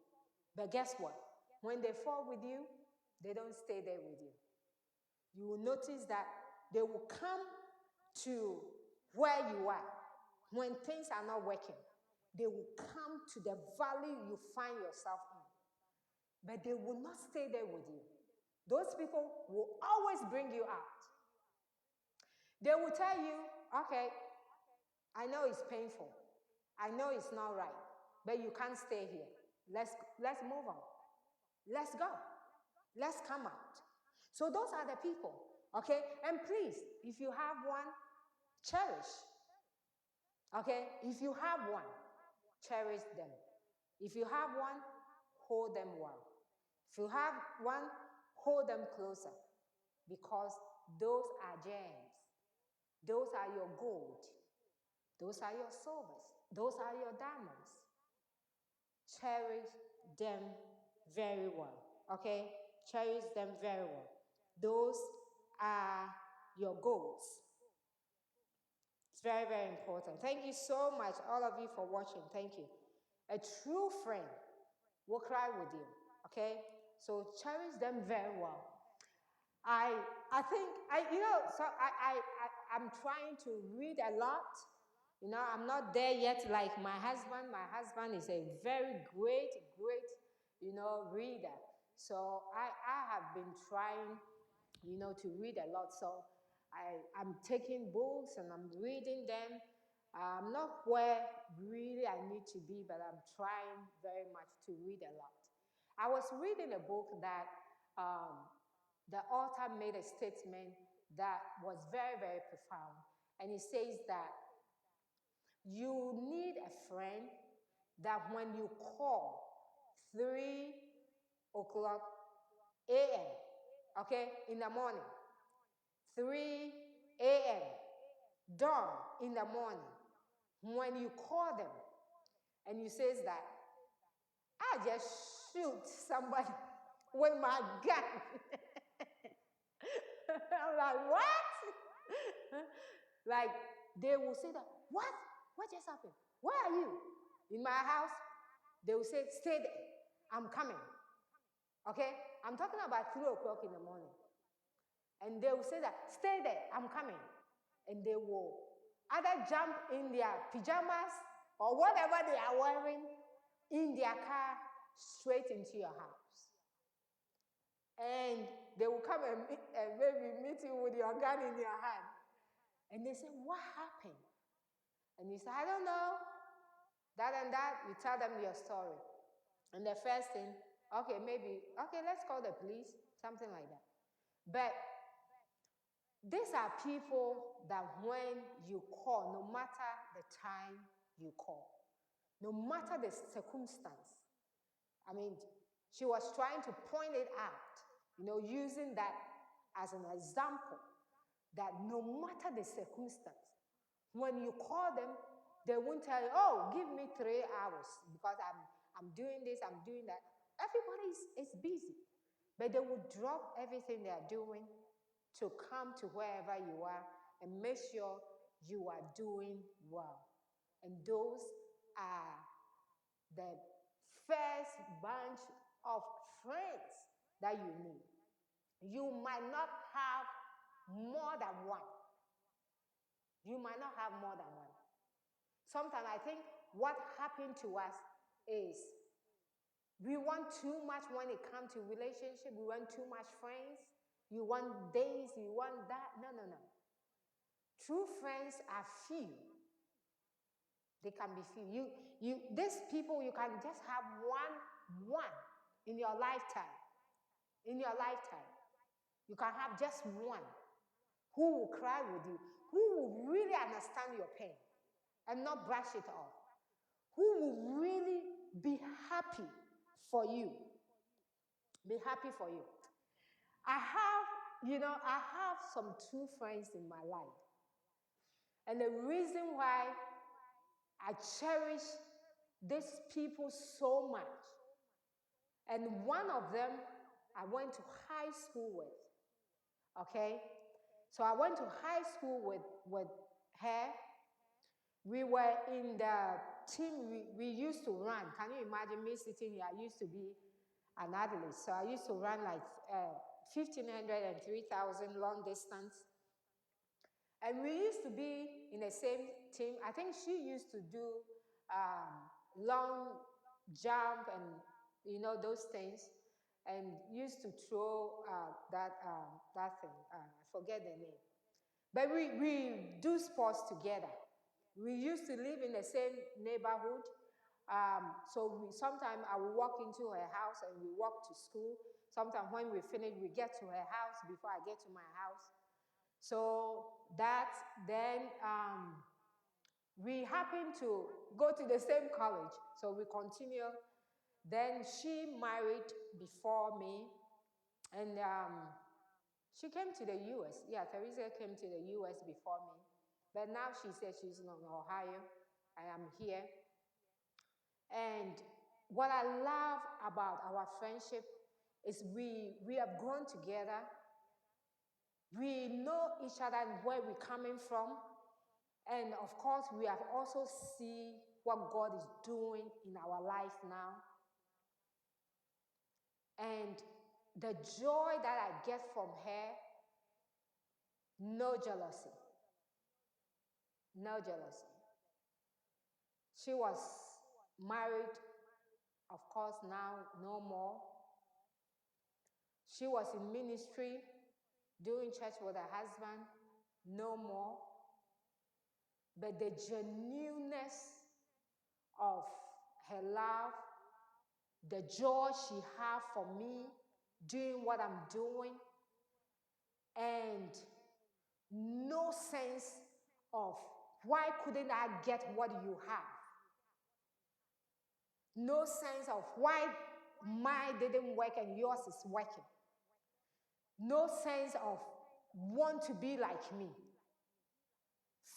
But guess what? When they fall with you, they don't stay there with you. You will notice that they will come to where you are when things are not working. They will come to the valley you find yourself in. But they will not stay there with you. Those people will always bring you out. They will tell you, okay, I know it's painful. I know it's not right, but you can't stay here. Let's move on. Let's go. Let's come out. So those are the people, okay? And please, if you have one, cherish. Okay? If you have one, cherish them. If you have one, hold them well. If you have one, hold them closer, because those are gems. Those are your gold. Those are your silvers. Those are your diamonds. Cherish them very well. Okay? Cherish them very well. Those are your goals. It's very, very important. Thank you so much, all of you, for watching. Thank you. A true friend will cry with you. Okay? So cherish them very well. I'm trying to read a lot. I'm not there yet like my husband. My husband is a very great, reader. So I have been trying, to read a lot. So I'm taking books and I'm reading them. I'm not where really I need to be, but I'm trying very much to read a lot. I was reading a book that the author made a statement that was very, very profound. And he says that you need a friend that when you call 3 o'clock a.m., okay, in the morning, 3 a.m., dawn in the morning, when you call them and you says that, I just shoot somebody with my gun. I'm like, what? Like, they will say that, what? What just happened? Where are you? In my house? They will say, stay there. I'm coming. Okay? I'm talking about 3 o'clock in the morning. And they will say that, stay there. I'm coming. And they will either jump in their pajamas or whatever they are wearing in their car straight into your house. And they will come and maybe meet you with your gun in your hand. And they say, what happened? And you say, I don't know. That and that. You tell them your story. And the first thing, okay, let's call the police, something like that. But these are people that when you call, no matter the time you call, no matter the circumstance, I mean, she was trying to point it out, using that as an example, that no matter the circumstance, when you call them, they won't tell you, oh, give me 3 hours because I'm doing this, I'm doing that. Everybody is busy. But they will drop everything they are doing to come to wherever you are and make sure you are doing well. And those are the first bunch of friends that you need. You might not have more than one. You might not have more than one. Sometimes I think what happened to us is we want too much when it comes to relationship. We want too much friends. You want this, you want that. No. True friends are few. They can be few. These people, you can just have one in your lifetime. In your lifetime. You can have just one who will cry with you, who will really understand your pain and not brush it off, who will really be happy for you. Be happy for you. I have some true friends in my life. And the reason why I cherish these people so much, and one of them I went to high school with, okay? So I went to high school with her. We were in the team we used to run. Can you imagine me sitting here? I used to be an athlete. So I used to run like 1,500 and 3,000 long distance. And we used to be in the same team. I think she used to do long jump and, those things. And used to throw that thing. I forget the name. But we do sports together. We used to live in the same neighborhood. So sometimes I will walk into her house and we walk to school. Sometimes when we finish, we get to her house before I get to my house. So then we happened to go to the same college. So we continue. Then she married before me. And she came to the U.S. Yeah, Teresa came to the U.S. before me. But now she says she's in Ohio. I am here. And what I love about our friendship is we have grown together. We know each other and where we're coming from. And of course, we have also seen what God is doing in our life now. And the joy that I get from her, no jealousy. No jealousy. She was married, of course, now no more. She was in ministry, doing church with her husband, no more. But the genuineness of her love, the joy she had for me, doing what I'm doing, and no sense of why couldn't I get what you have? No sense of why mine didn't work and yours is working. No sense of want to be like me.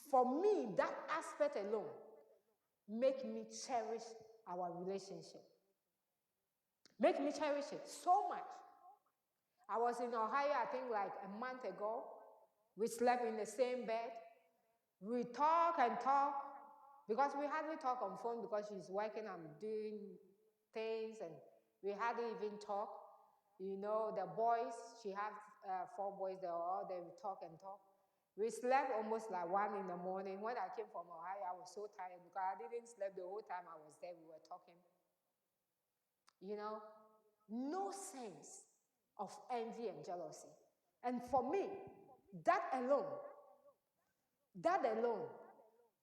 For me, that aspect alone make me cherish our relationship. Make me cherish it so much. I was in Ohio, I think like a month ago. We slept in the same bed. We talk and talk because we hardly talk on phone because she's working, I'm doing things, and we hardly even talk. The boys, she has 4 boys, they're all there, we talk and talk. We slept almost like 1 in the morning. When I came from Ohio, I was so tired because I didn't sleep the whole time I was there. We were talking. No sense of envy and jealousy. And for me, that alone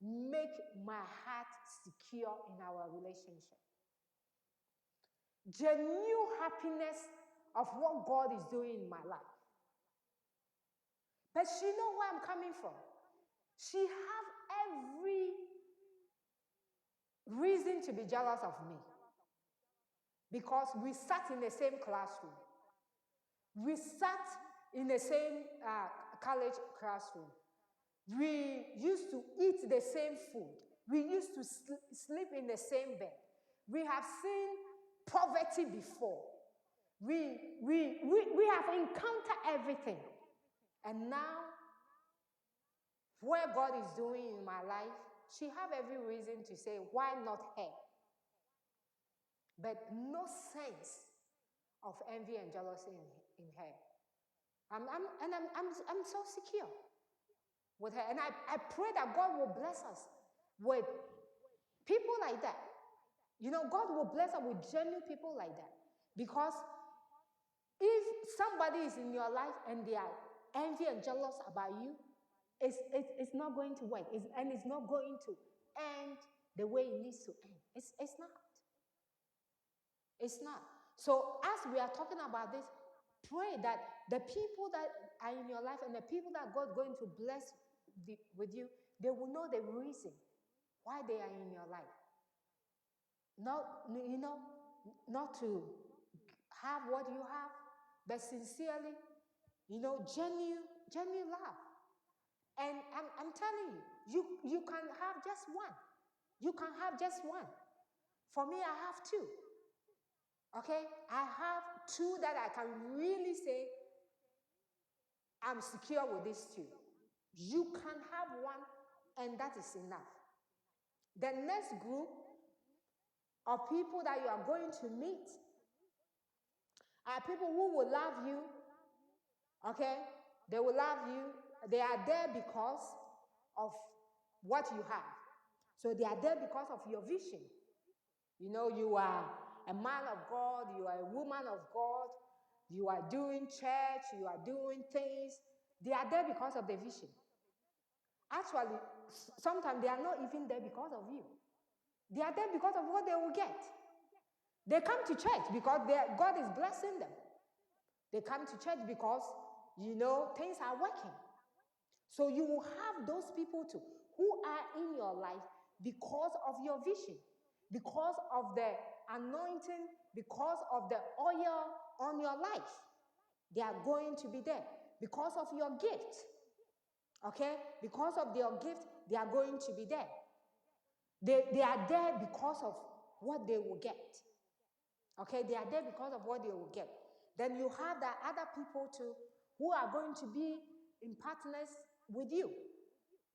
make my heart secure in our relationship. genuine happiness of what God is doing in my life. But she know where I'm coming from. She have every reason to be jealous of me because we sat in the same classroom. We sat in the same college classroom. We used to eat the same food. We used to sleep in the same bed. We have seen poverty before. We have encountered everything. And now, what God is doing in my life, she have every reason to say, why not her? But no sense of envy and jealousy in her. I'm so secure with her. And I pray that God will bless us with people like that. You know, God will bless us with genuine people like that. Because if somebody is in your life and they are envy and jealous about you, it's not going to work. And it's not going to end the way it needs to end. It's not. It's not. So as we are talking about this, pray that the people that are in your life and the people that God is going to bless with you, they will know the reason why they are in your life. Not to have what you have, but sincerely, genuine love. And I'm telling you can have just one. You can have just one. For me, I have two. Okay? I have two that I can really say I'm secure with these two. You can have one, and that is enough. The next group of people that you are going to meet are people who will love you. Okay? They will love you. They are there because of what you have. So they are there because of your vision. You know, you are a man of God, you are a woman of God, you are doing church, you are doing things. They are there because of the vision. Actually, sometimes they are not even there because of you. They are there because of what they will get. They come to church because God is blessing them. They come to church because, things are working. So you will have those people too who are in your life because of your vision, because of the anointing, because of the oil on your life. They are going to be there because of your gift. Okay? Because of their gift, they are going to be there. They are there because of what they will get. Okay? They are there because of what they will get. Then you have the other people too who are going to be in partners with you.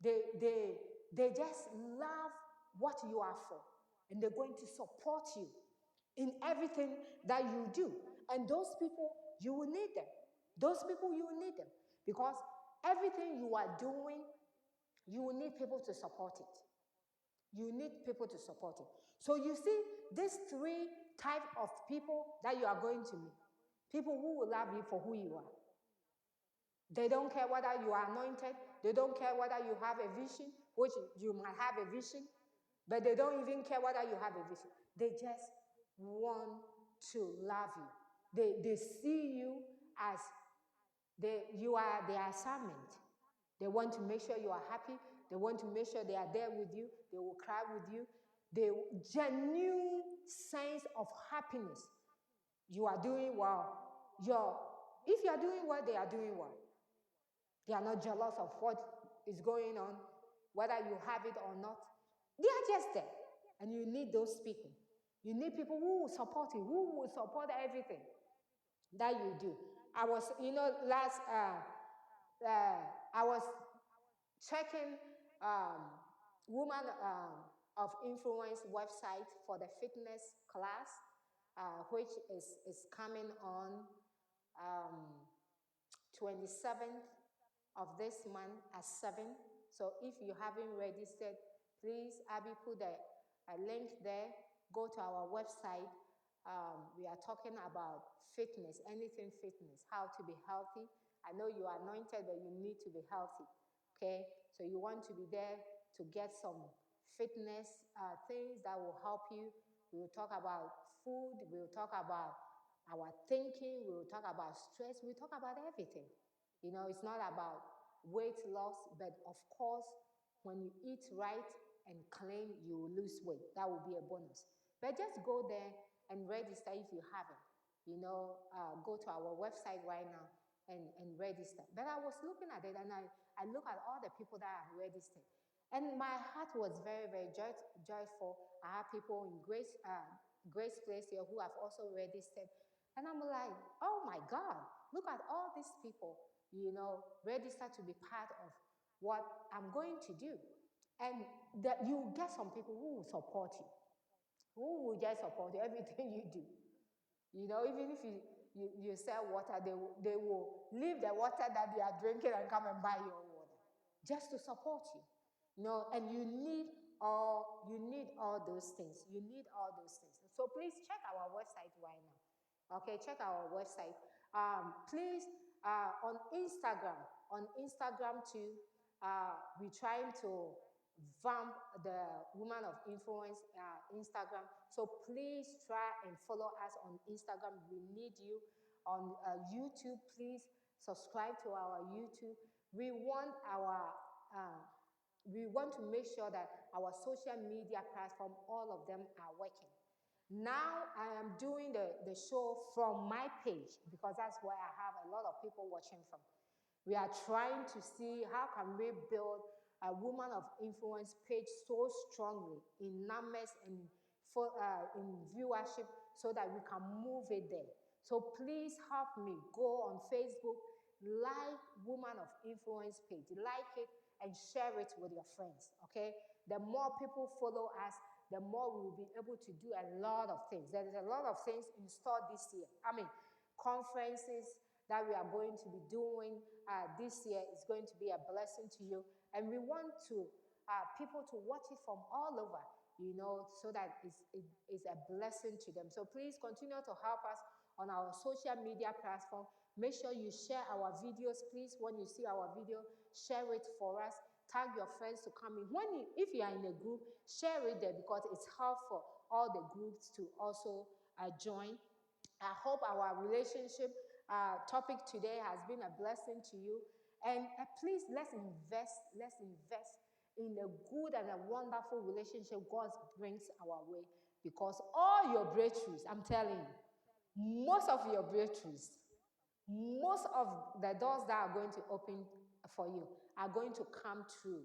They just love what you are for, and they're going to support you in everything that you do. And those people, you will need them. Those people, you will need them because everything you are doing, you will need people to support it. You need people to support it. So you see, these three types of people that you are going to meet. People who will love you for who you are. They don't care whether you are anointed. They don't care whether you have a vision, which you might have a vision, but they don't even care whether you have a vision. They just want to love you. They see you as you are their assignment. They want to make sure you are happy. They want to make sure they are there with you. They will cry with you. The genuine sense of happiness. You are doing well. If you are doing well, they are doing well. They are not jealous of what is going on, whether you have it or not. They are just there. And you need those people. You need people who will support you, who will support everything that you do. I was, I was checking Woman of Influence website for the fitness class, which is coming on 27th of this month at 7. So if you haven't registered, please, Abby put a link there. Go to our website. We are talking about fitness, anything fitness, how to be healthy. I know you are anointed, but you need to be healthy. Okay? So you want to be there to get some fitness things that will help you We will talk about food. We will talk about our thinking. We will talk about stress. We will talk about everything. You know, it's not about weight loss, but of course, when you eat right and clean, you will lose weight. That will be a bonus. But just go there and register if you haven't. You know, go to our website right now and register. But I was looking at it and I look at all the people that have registered. And my heart was very, very joyful. I have people in Grace Place here who have also registered. And I'm like, oh my God, look at all these people, you know, register to be part of what I'm going to do. And that you get some people who will support you, who will just support you, everything you do. You know, even if you sell water, they will leave the water that they are drinking and come and buy your water just to support you. You know, and you need all those things. You need all those things. So please check our website right now. Okay, check our website. Please on Instagram too. We're trying to vamp the Woman of Influence Instagram. So please try and follow us on Instagram. We need you. On YouTube, please subscribe to our YouTube. We want to make sure that our social media platform, all of them are working. Now I am doing the show from my page because that's where I have a lot of people watching from. We are trying to see how can we build a Woman of Influence page so strongly in numbers and in viewership so that we can move it there. So please help me. Go on Facebook, like Woman of Influence page, like it and share it with your friends, okay? The more people follow us, the more we will be able to do a lot of things. There is a lot of things in store this year. I mean, conferences that we are going to be doing this year is going to be a blessing to you. And we want people to watch it from all over, you know, so that it's a blessing to them. So please continue to help us on our social media platform. Make sure you share our videos, please. When you see our video, share it for us. Tag your friends to come in. If you are in a group, share it there because it's hard for all the groups to also join. I hope our relationship topic today has been a blessing to you. And please, let's invest in a good and a wonderful relationship God brings our way. Because all your breakthroughs, I'm telling you, most of your breakthroughs, most of the doors that are going to open for you are going to come through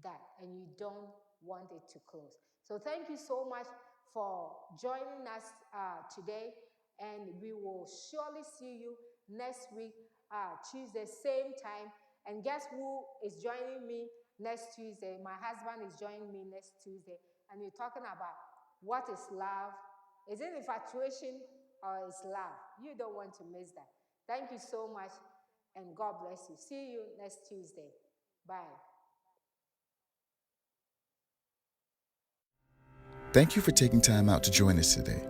that, and you don't want it to close. So thank you so much for joining us today, and we will surely see you next week, Tuesday, same time. And guess who is joining me next Tuesday? My husband is joining me next Tuesday, and we're talking about what is love. Is it infatuation or is love? You don't want to miss that. Thank you so much, and God bless you. See you next Tuesday. Bye. Thank you for taking time out to join us today.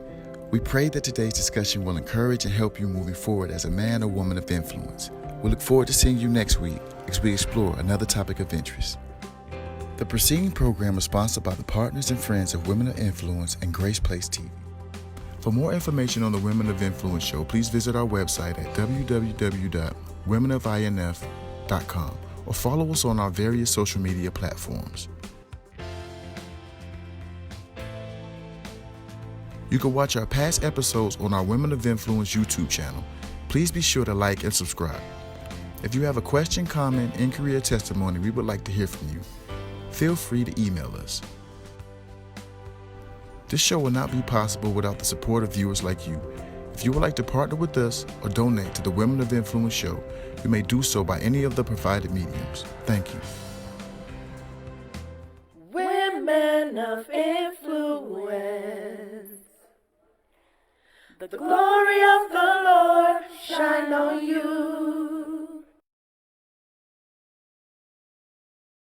We pray that today's discussion will encourage and help you moving forward as a man or woman of influence. We look forward to seeing you next week as we explore another topic of interest. The preceding program is sponsored by the partners and friends of Women of Influence and Grace Place TV. For more information on the Women of Influence show, please visit our website at www.womenofinf.com or follow us on our various social media platforms. You can watch our past episodes on our Women of Influence YouTube channel. Please be sure to like and subscribe. If you have a question, comment, inquiry, or testimony, we would like to hear from you. Feel free to email us. This show will not be possible without the support of viewers like you. If you would like to partner with us or donate to the Women of Influence show, you may do so by any of the provided mediums. Thank you. Women of Influence. The glory of the